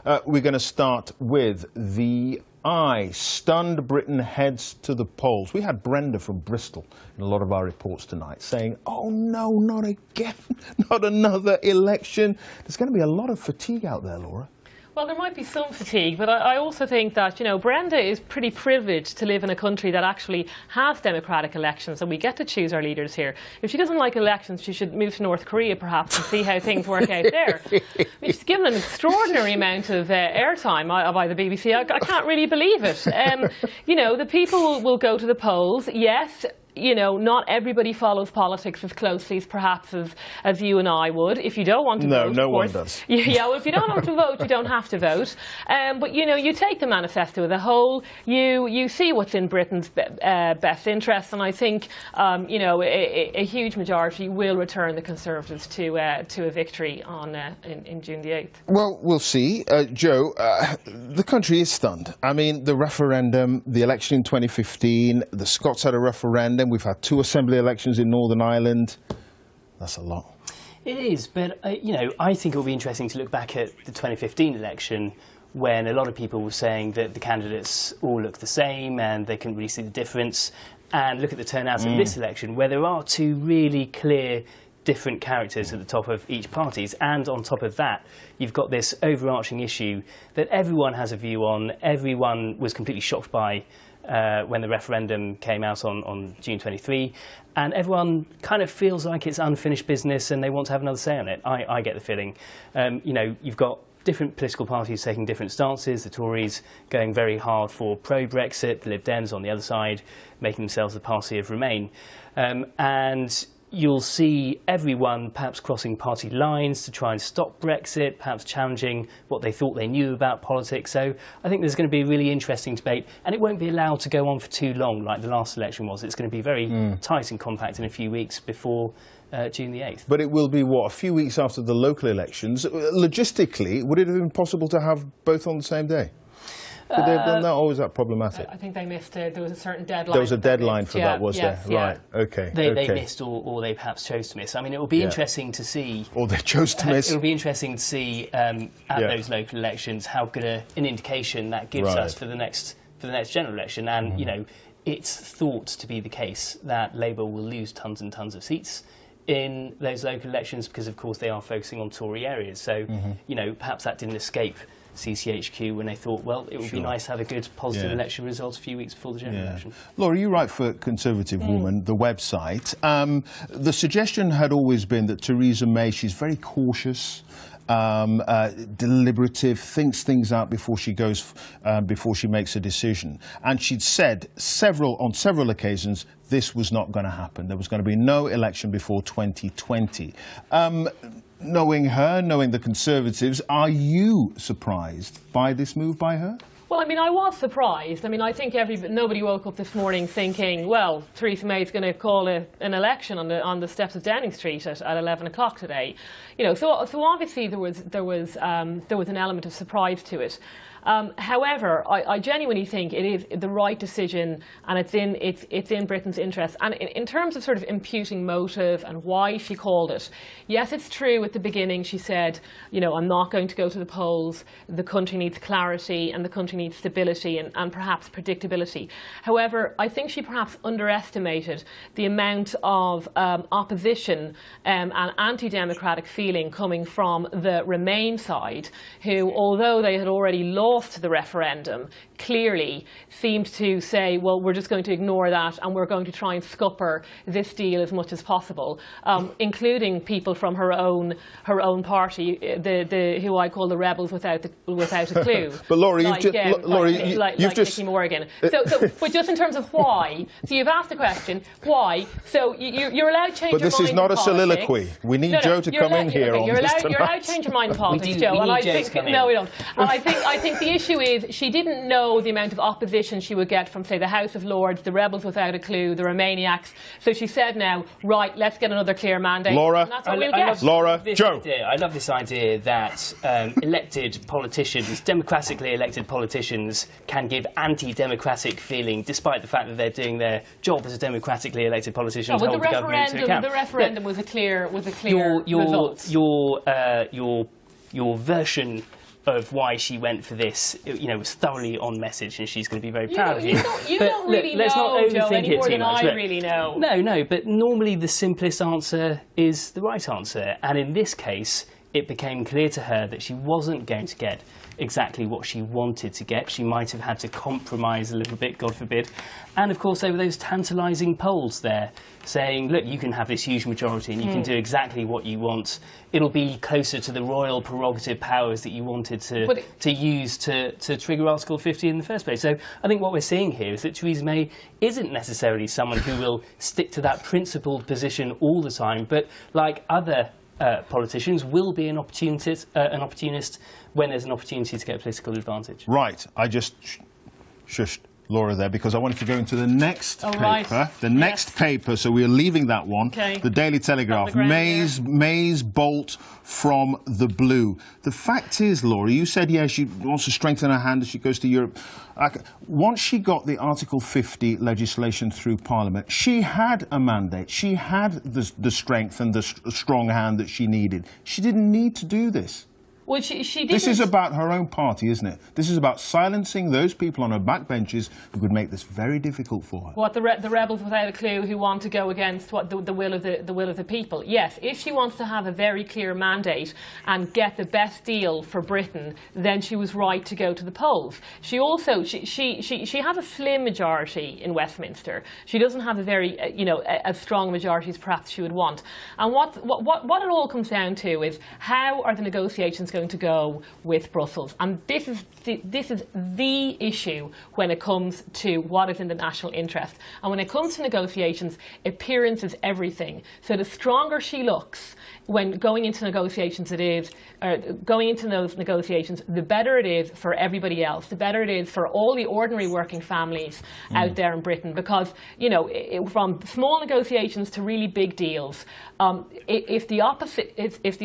We're going to start with the eye. Stunned Britain heads to the polls. We had Brenda from Bristol in a lot of our reports tonight saying, oh no, not again, not another election. There's going to be a lot of fatigue out there, Laura. Well, there might be some fatigue, but I also think that, you know, Brenda is pretty privileged to live in a country that actually has democratic elections, and we get to choose our leaders here. If she doesn't like elections, she should move to North Korea, perhaps, and see how things work out there. I mean, she's given an extraordinary amount of airtime by the BBC. I can't really believe it. You know, the people will go to the polls, yes. You know, not everybody follows politics as closely as perhaps as you and I would. If you don't want to vote, no of course, one does. Yeah, well, if you don't want to vote, you don't have to vote. But you know, you take the manifesto as a whole. You see what's in Britain's best interests, and I think you know, a huge majority will return the Conservatives to a victory on in June the 8th. Well, we'll see. Joe, the country is stunned. I mean, the referendum, the election in 2015, the Scots had a referendum. We've had 2 assembly elections in Northern Ireland. That's a lot. It is, but you know, I think it will be interesting to look back at the 2015 election when a lot of people were saying that the candidates all look the same and they couldn't really see the difference, and look at the turnouts in this election where there are 2 really clear different characters at the top of each party, and on top of that you've got this overarching issue that everyone has a view on, everyone was completely shocked by when the referendum came out on June 23, and everyone kind of feels like it's unfinished business and they want to have another say on it. I get the feeling. You know, you've got different political parties taking different stances, the Tories going very hard for pro-Brexit, the Lib Dems on the other side making themselves the party of Remain. And you'll see everyone perhaps crossing party lines to try and stop Brexit, perhaps challenging what they thought they knew about politics. So I think there's going to be a really interesting debate, and it won't be allowed to go on for too long like the last election was. It's going to be very tight and compact in a few weeks before June the 8th. But it will be, what, a few weeks after the local elections. Logistically, would it have been possible to have both on the same day? Could they have done that, or was that problematic? I think they missed there was a certain deadline. There was a deadline for that, was yes, there? yeah. Right, OK. They missed, or they perhaps chose to miss. I mean, it will be interesting to see... Or they chose to miss. It will be interesting to see at those local elections how good an indication that gives us for the next general election. And, you know, it's thought to be the case that Labour will lose tons and tons of seats in those local elections because, of course, they are focusing on Tory areas. So, you know, perhaps that didn't escape CCHQ when they thought, well, it would be nice to have a good positive election result a few weeks before the general election. Laura, you write for Conservative Woman, the website. The suggestion had always been that Theresa May, she's very cautious, deliberative, thinks things out before she goes, before she makes a decision. And she'd said on several occasions this was not going to happen. There was going to be no election before 2020. Knowing her, knowing the Conservatives, are you surprised by this move by her? Well, I mean, I was surprised. I mean, I think nobody woke up this morning thinking, well, Theresa May is going to call an election on the steps of Downing Street at 11 o'clock today. You know, so obviously there was an element of surprise to it. However, I genuinely think it is the right decision, and it's in Britain's interest. And in terms of sort of imputing motive and why she called it, yes, it's true. At the beginning, she said, you know, I'm not going to go to the polls. The country needs clarity, and the country needs stability and perhaps predictability. However, I think she perhaps underestimated the amount of opposition and anti-democratic feeling coming from the Remain side, who, although they had already lost the referendum, clearly seemed to say, well, we're just going to ignore that and we're going to try and scupper this deal as much as possible, including people from her own party, who I call the rebels without a clue. But Laura, like Nicky Morgan. But just in terms of why, so you've asked the question, why? So you're allowed to change your mind. But this is not a soliloquy. We need Joe to come in here on this tonight. You're allowed to change your mind in politics, Joe. And I think no, we don't. And I think the issue is she didn't know the amount of opposition she would get from, say, the House of Lords, the rebels without a clue, the Remainiacs. So she said now, right, let's get another clear mandate. Laura, and that's what we'll get. Laura, Joe. I love this idea that elected politicians, democratically elected politicians, can give anti-democratic feeling, despite the fact that they're doing their job as a democratically elected politician. No, but the referendum was a clear result. Your version of why she went for this, you know, was thoroughly on message, and she's going to be very proud of you. You But don't really let's know, not Joe, overthink any it more too than much. I really know. No, but normally the simplest answer is the right answer, and in this case, it became clear to her that she wasn't going to get exactly what she wanted to get. She might have had to compromise a little bit, God forbid. And of course, there were those tantalising polls there saying, look, you can have this huge majority and you can do exactly what you want. It'll be closer to the royal prerogative powers that you wanted to use to trigger Article 50 in the first place. So I think what we're seeing here is that Theresa May isn't necessarily someone who will stick to that principled position all the time, but like other politicians, will be an opportunist when there's an opportunity to get political advantage. Right, I just shushed Laura there because I wanted to go into the next paper. Right. The next paper, so we're leaving that one. Okay. The Daily Telegraph. May's bolt from the blue. The fact is, Laura, you said, yeah, she wants to strengthen her hand as she goes to Europe. Once she got the Article 50 legislation through Parliament, she had a mandate. She had the strength and the strong hand that she needed. She didn't need to do this. Well, she didn't. This is about her own party, isn't it? This is about silencing those people on her backbenches who could make this very difficult for her. What the rebels without a clue who want to go against what the will of the people. Yes, if she wants to have a very clear mandate and get the best deal for Britain, then she was right to go to the polls. She also she has a slim majority in Westminster. She doesn't have a very as strong a majority as perhaps she would want. And what it all comes down to is how are the negotiations going to go with Brussels, and this is the issue when it comes to what is in the national interest. And when it comes to negotiations, appearance is everything. So the stronger she looks when going into negotiations, the better it is for everybody else. The better it is for all the ordinary working families out there in Britain, because from small negotiations to really big deals, if the opposition, if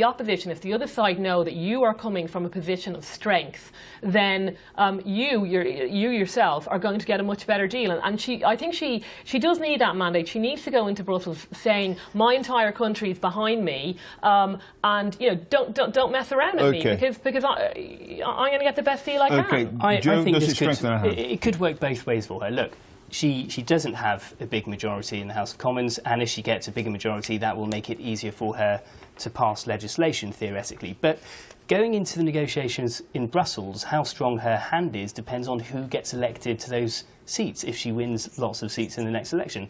the other side know that you are coming from a position of strength, then you yourself are going to get a much better deal. And I think she does need that mandate. She needs to go into Brussels saying, my entire country is behind me, and don't mess around with me, because I'm going to get the best deal I can. I think it could work both ways for her. Look, she doesn't have a big majority in the House of Commons, and if she gets a bigger majority, that will make it easier for her to pass legislation, theoretically. But going into the negotiations in Brussels, how strong her hand is depends on who gets elected to those seats if she wins lots of seats in the next election.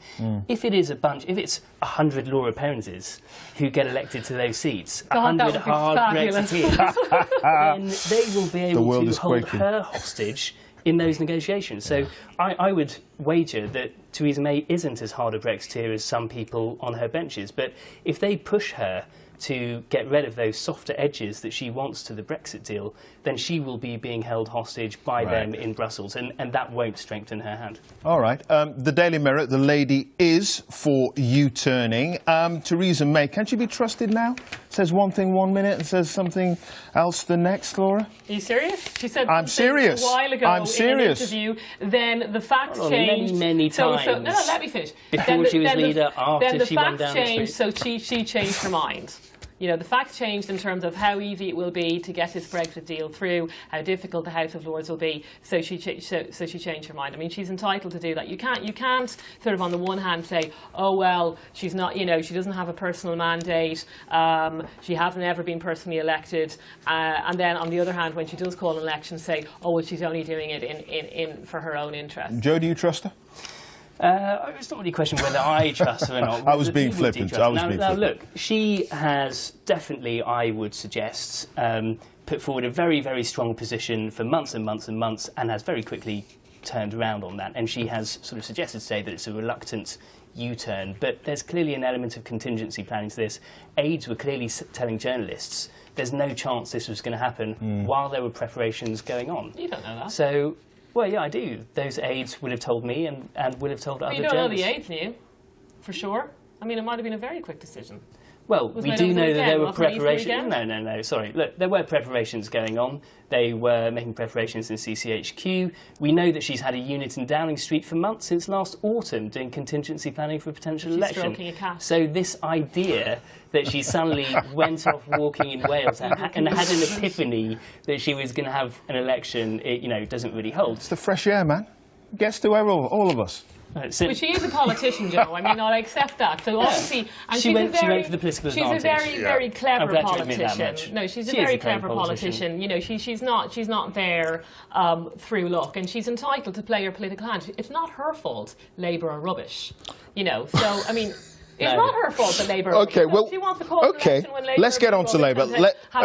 If it's 100 Laura Perrinses who get elected to those seats, 100 hard Brexiteers, then they will be able to hold her hostage in those negotiations. So I would wager that Theresa May isn't as hard a Brexiteer as some people on her benches, but if they push her to get rid of those softer edges that she wants to the Brexit deal, then she will be being held hostage by them in Brussels, and that won't strengthen her hand. All right. The Daily Mirror, the lady is for U-turning. Theresa May, can she be trusted now? Says one thing 1 minute and says something else the next, Laura? Are you serious? She said I'm serious. A while ago I'm serious. in an interview, then the facts changed. Many times. No, let me finish. Before she was leader, after she went down the street. Then the facts changed, so she changed her mind. The facts changed in terms of how easy it will be to get this Brexit deal through, how difficult the House of Lords will be. So she changed her mind. I mean, she's entitled to do that. You can't sort of on the one hand say, oh well, she's not, she doesn't have a personal mandate, she hasn't ever been personally elected, and then on the other hand, when she does call an election, say, oh well, she's only doing it in for her own interest. Joe, do you trust her? It's not really a question whether I trust her or not. I was being flippant. Now, look, she has definitely, I would suggest, put forward a very, very strong position for months and months and months, and has very quickly turned around on that. And she has sort of suggested today that it's a reluctant U-turn. But there's clearly an element of contingency planning to this. Aides were clearly telling journalists there's no chance this was going to happen while there were preparations going on. You don't know that. So, well, yeah, I do. Those aides would have told me and would have told other journalists. You don't know the aides knew, for sure. I mean, it might have been a very quick decision. Well, we do know that there were preparations. No. No, sorry. Look, there were preparations going on. They were making preparations in CCHQ. We know that she's had a unit in Downing Street for months, since last autumn, doing contingency planning for a potential election. Stroking a cat. So this idea that she suddenly went off walking in Wales and had an epiphany that she was going to have an election, it, doesn't really hold. It's the fresh air, man. Gets to all of us. But she is a politician, Joe. I mean, I'll accept that. So obviously, and she went for the political advantage. She's a very clever politician. No, she's a very clever politician. You know, she's not there through luck, and she's entitled to play her political hand. It's not her fault Labour are rubbish. You know, so I mean. It's not her fault that Labour. Okay, well, she wants to call when Labour let's get on to Labour.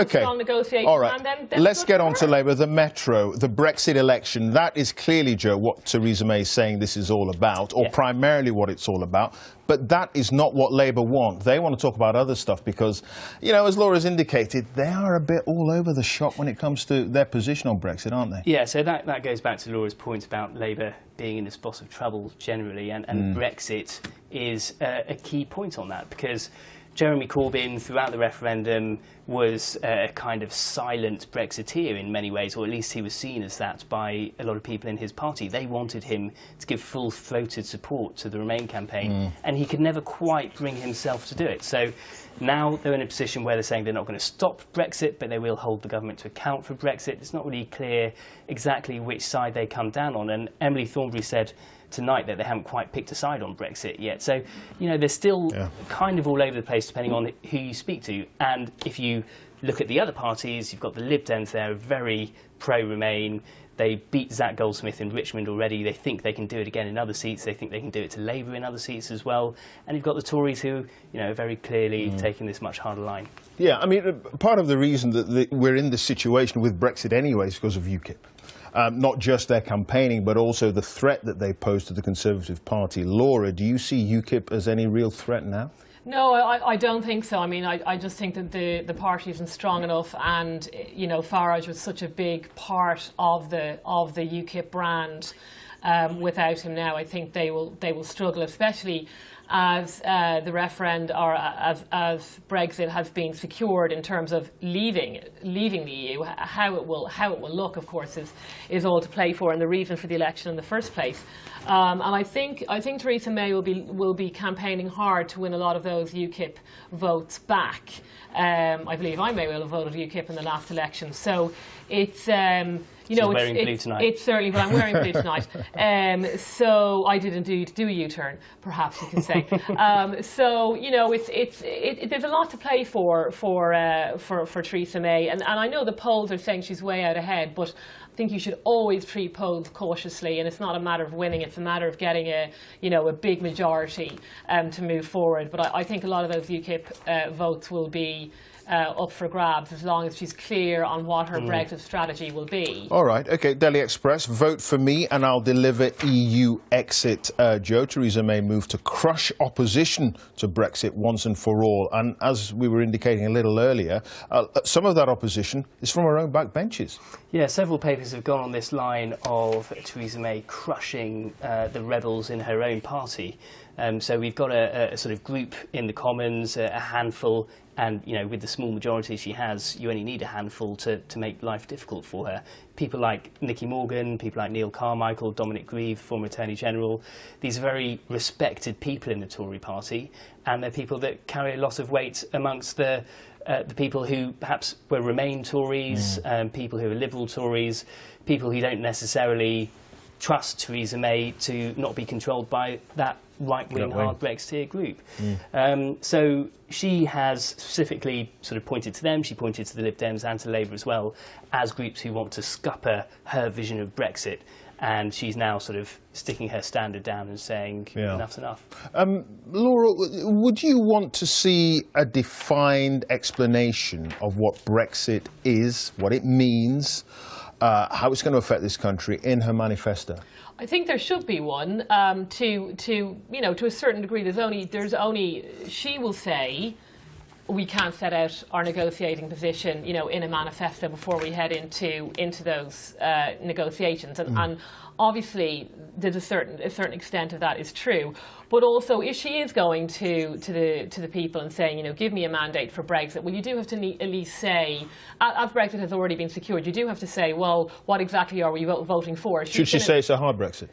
Strong negotiations. All right, let's get on to Labour. The Metro, the Brexit election. That is clearly, Joe, what Theresa May is saying this is all about, or primarily what it's all about. But that is not what Labour want. They want to talk about other stuff because, as Laura's indicated, they are a bit all over the shop when it comes to their position on Brexit, aren't they? Yeah, so that goes back to Laura's point about Labour being in a spot of trouble generally, and Brexit is a key point on that, because Jeremy Corbyn, throughout the referendum, was a kind of silent Brexiteer in many ways, or at least he was seen as that by a lot of people in his party. They wanted him to give full-throated support to the Remain campaign, and he could never quite bring himself to do it. So now they're in a position where they're saying they're not going to stop Brexit, but they will hold the government to account for Brexit. It's not really clear exactly which side they come down on, and Emily Thornberry said tonight that they haven't quite picked a side on Brexit yet. So, they're still kind of all over the place depending on who you speak to. And if you look at the other parties, you've got the Lib Dems there, very pro-Remain. They beat Zach Goldsmith in Richmond already. They think they can do it again in other seats. They think they can do it to Labour in other seats as well. And you've got the Tories who, are very clearly taking this much harder line. Yeah, I mean, part of the reason that we're in this situation with Brexit anyway is because of UKIP. Not just their campaigning, but also the threat that they pose to the Conservative Party. Laura, do you see UKIP as any real threat now? No, I don't think so. I mean, I just think that the party isn't strong enough, and Farage was such a big part of the UKIP brand. Without him now, I think they will struggle, especially as the referendum, or as Brexit has been secured in terms of leaving the EU. How it will look, of course, is all to play for, and the reason for the election in the first place. And I think Theresa May will be campaigning hard to win a lot of those UKIP votes back. I believe I may well have voted UKIP in the last election. So it's wearing blue tonight. It's certainly, but I'm wearing blue tonight. So I did indeed do a U-turn, perhaps you can say. So there's a lot to play for Theresa May, and I know the polls are saying she's way out ahead, but I think you should always treat polls cautiously, and it's not a matter of winning; it's a matter of getting a big majority to move forward. But I think a lot of those UKIP votes will be up for grabs as long as she's clear on what her Brexit strategy will be. All right, OK, Daily Express, vote for me and I'll deliver EU exit. Joe, Theresa May moved to crush opposition to Brexit once and for all. And as we were indicating a little earlier, some of that opposition is from her own backbenches. Yeah, several papers have gone on this line of Theresa May crushing the rebels in her own party. So we've got a sort of group in the Commons, a handful, and with the small majority she has, you only need a handful to make life difficult for her. People like Nicky Morgan, people like Neil Carmichael, Dominic Grieve, former Attorney General. These are very respected people in the Tory party, and they're people that carry a lot of weight amongst the people who perhaps were Remain Tories, people who are Liberal Tories, people who don't necessarily trust Theresa May to not be controlled by that right-wing hard Brexiteer group. So she has specifically sort of pointed to them, she pointed to the Lib Dems and to Labour as well, as groups who want to scupper her vision of Brexit. And she's now sort of sticking her standard down and saying, enough's enough. Laura, would you want to see a defined explanation of what Brexit is, what it means, how it's going to affect this country in her manifesto? I think there should be one. To a certain degree, there's only she will say we can't set out our negotiating position, in a manifesto before we head into those negotiations, and obviously there's a certain extent of that is true. But also, if she is going to the people and saying, you know, give me a mandate for Brexit, well, you do have to at least say, as Brexit has already been secured, you do have to say, well, what exactly are we voting for? Should she say it's a hard Brexit?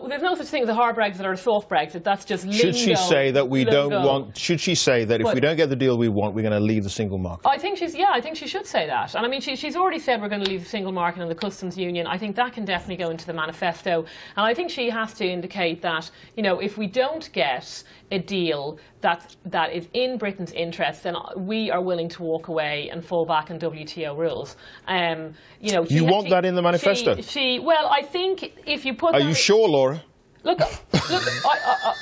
There's no such thing as a hard Brexit or a soft Brexit. That's just lingo. Should she say that we don't want? Should she say that if we don't get the deal we want, we're going to leave the single market? I think I think she should say that. And I mean, she's already said we're going to leave the single market and the customs union. I think that can definitely go into the manifesto. And I think she has to indicate that, you know, if we don't get a deal that is in Britain's interest, then we are willing to walk away and fall back on WTO rules. You know, you want that in the manifesto? Well, I think if you put. Are you sure, Laura? Look,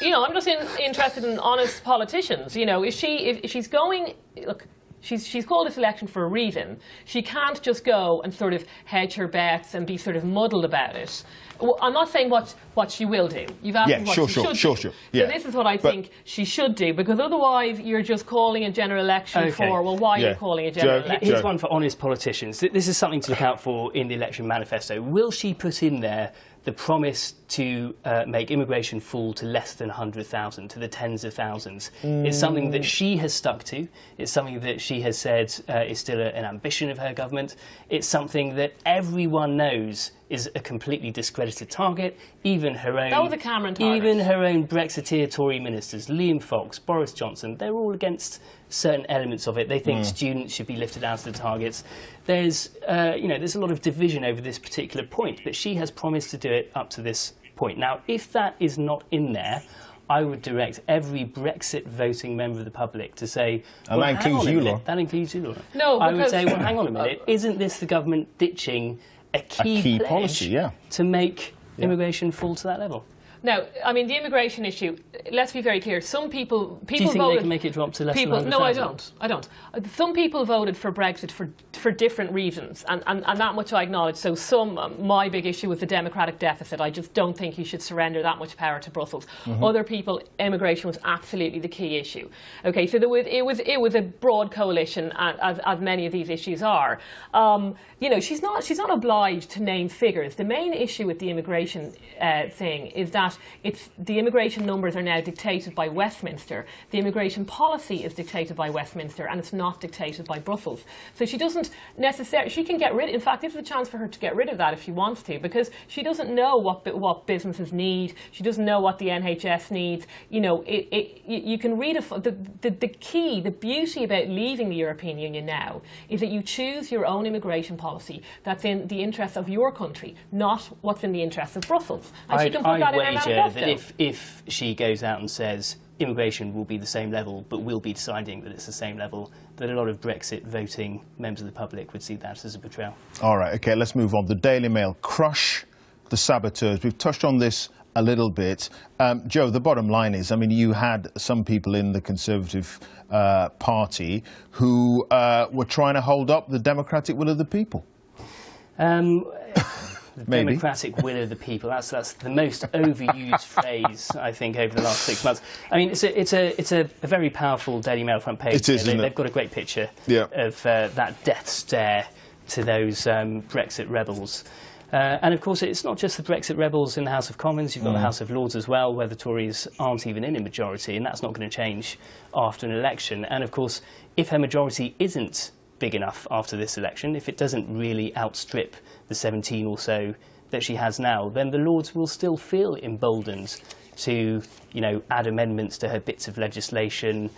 you know, I'm just interested in honest politicians. You know, if she's going, look. She's called this election for a reason. She can't just go and sort of hedge her bets and be sort of muddled about it. Well, I'm not saying what she will do. You've asked me what she should do. Yeah. So this is what I think she should do, because otherwise you're just calling a general election for, well, why are you calling a general election? Here's one for honest politicians. This is something to look out for in the election manifesto. Will she put in there the promise to make immigration fall to less than 100,000, to the tens of thousands? It's something that she has stuck to. It's something that she has said is still an ambition of her government. It's something that everyone knows is a completely discredited target. Even her own. That was a Cameron target. Even her own Brexiteer Tory ministers, Liam Fox, Boris Johnson, they're all against certain elements of it. They think students should be lifted out of the targets. There's, you know, there's a lot of division over this particular point, but she has promised to do it up to this point. Now, if that is not in there, I would direct every Brexit voting member of the public to say, and that includes you, Laura. That includes you, Laura. No, I would say, well, hang on a minute. Isn't this the government ditching a key policy, to make immigration fall to that level? Now, I mean, the immigration issue, let's be very clear. Some people Do you think voted, they can make it drop to less than 100,000? No, I don't. Some people voted for Brexit for different reasons, and that much I acknowledge. So my big issue was the democratic deficit. I just don't think you should surrender that much power to Brussels. Other people, immigration was absolutely the key issue. Okay, so it was a broad coalition, as many of these issues are. You know, she's not obliged to name figures. The main issue with the immigration thing is that the immigration numbers are now dictated by Westminster. The immigration policy is dictated by Westminster, and it's not dictated by Brussels. So she doesn't necessarily. She can get rid. In fact, this is a chance for her to get rid of that if she wants to, because she doesn't know what businesses need. She doesn't know what the NHS needs. You know, you can read the beauty about leaving the European Union now is that you choose your own immigration policy that's in the interests of your country, not what's in the interests of Brussels. And she can put that in her manifesto. That if she goes out and says immigration will be the same level, but we'll be deciding that it's the same level, that a lot of Brexit voting members of the public would see that as a betrayal. All right, OK, let's move on. The Daily Mail, crush the saboteurs. We've touched on this a little bit. Joe, the bottom line is, I mean, you had some people in the Conservative Party who were trying to hold up the democratic will of the people. The democratic will of the people. That's the most overused phrase, I think, over the last 6 months. I mean, it's a very powerful Daily Mail front page. It is, isn't it? They've got a great picture of that death stare to those Brexit rebels. And of course, it's not just the Brexit rebels in the House of Commons. You've got the House of Lords as well, where the Tories aren't even in a majority, and that's not going to change after an election. And of course, if her majority isn't big enough after this election, if it doesn't really outstrip the 17 or so that she has now, then the Lords will still feel emboldened to, you know, add amendments to her bits of legislation,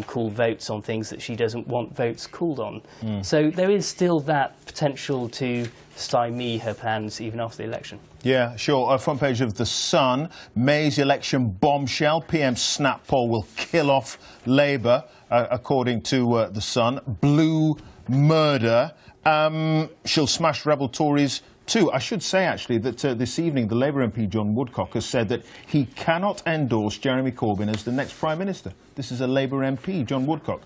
call votes on things that she doesn't want votes called on. So there is still that potential to stymie her plans even after the election. Yeah, sure. Front page of The Sun, May's election bombshell. PM snap poll will kill off Labour, according to The Sun. Blue murder. She'll smash rebel Tories too. I should say, actually, that this evening the Labour MP John Woodcock has said that he cannot endorse Jeremy Corbyn as the next Prime Minister. This is a Labour MP, John Woodcock.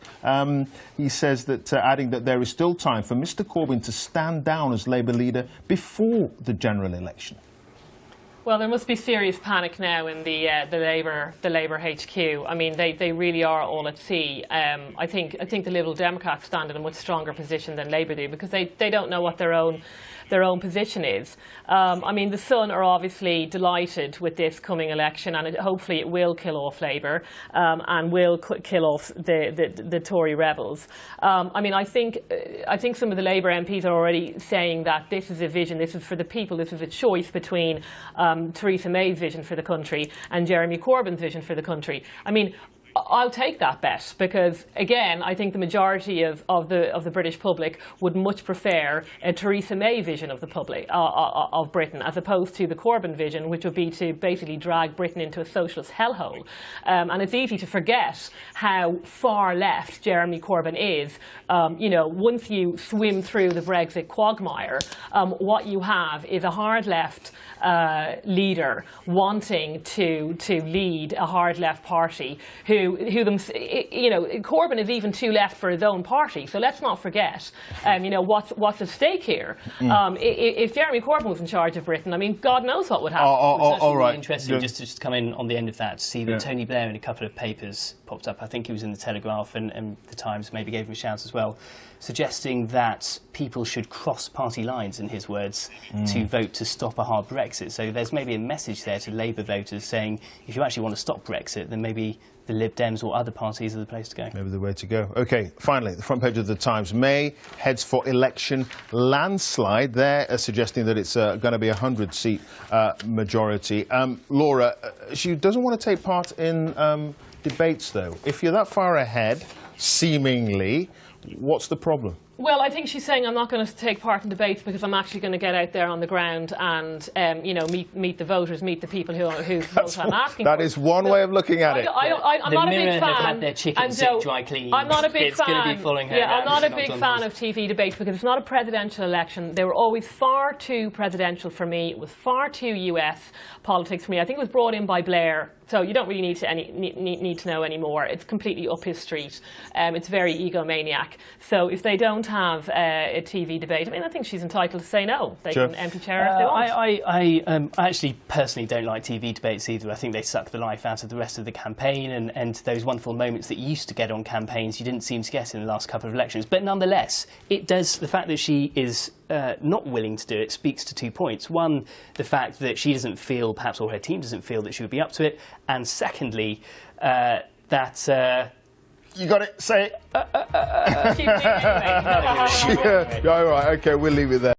He says that, adding that there is still time for Mr Corbyn to stand down as Labour leader before the general election. Well, there must be serious panic now in the Labour HQ. I mean, they really are all at sea. I think the Liberal Democrats stand in a much stronger position than Labour do, because they don't know what their own their own position is. I mean, the Sun are obviously delighted with this coming election, and hopefully it will kill off Labour and will kill off the Tory rebels. I mean, I think some of the Labour MPs are already saying that this is a vision, this is for the people, this is a choice between Theresa May's vision for the country and Jeremy Corbyn's vision for the country. I mean, I'll take that bet because, again, I think the majority of the British public would much prefer a Theresa May vision of the public of Britain as opposed to the Corbyn vision, which would be to basically drag Britain into a socialist hellhole. And it's easy to forget how far left Jeremy Corbyn is. You know, once you swim through the Brexit quagmire, what you have is a hard left leader wanting to lead a hard left party who you know, Corbyn is even too left for his own party. So let's not forget, you know, what's at stake here. If Jeremy Corbyn was in charge of Britain, I mean, God knows what would happen. It's actually really interesting, just to come in on the end of that, to see that Tony Blair in a couple of papers popped up. I think he was in the Telegraph and the Times maybe gave him a shout as well, suggesting that people should cross party lines, in his words, to vote to stop a hard Brexit. So there's maybe a message there to Labour voters saying, if you actually want to stop Brexit, then maybe the Lib Dems or other parties are the place to go. Maybe the way to go. OK, finally, the front page of the Times. May heads for election landslide. They're suggesting that it's going to be a 100-seat majority. Laura, she doesn't want to take part in debates, though. If you're that far ahead, seemingly, what's the problem? Well, I think she's saying I'm not going to take part in debates because I'm actually going to get out there on the ground and, you know, meet the voters, meet the people whose vote I'm asking for. That is one way of looking at it. I'm not a big fan. Have had their chicken sick, dry clean. I'm not a big fan. Going to be following her I'm not a big fan of TV debates because it's not a presidential election. They were always far too presidential for me. It was far too US politics for me. I think it was brought in by Blair, so you don't really need to know anymore. It's completely up his street. It's very egomaniac. So if they don't have a TV debate, I mean, I think she's entitled to say no. They can empty chair if they want. I actually personally don't like TV debates either. I think they suck the life out of the rest of the campaign, and those wonderful moments that you used to get on campaigns you didn't seem to get in the last couple of elections. But nonetheless, it does, the fact that she is not willing to do it speaks to 2 points. One, the fact that she doesn't feel, perhaps, or her team doesn't feel that she would be up to it. And secondly, that... You got it, say it. Anyway. All right, OK, we'll leave it there.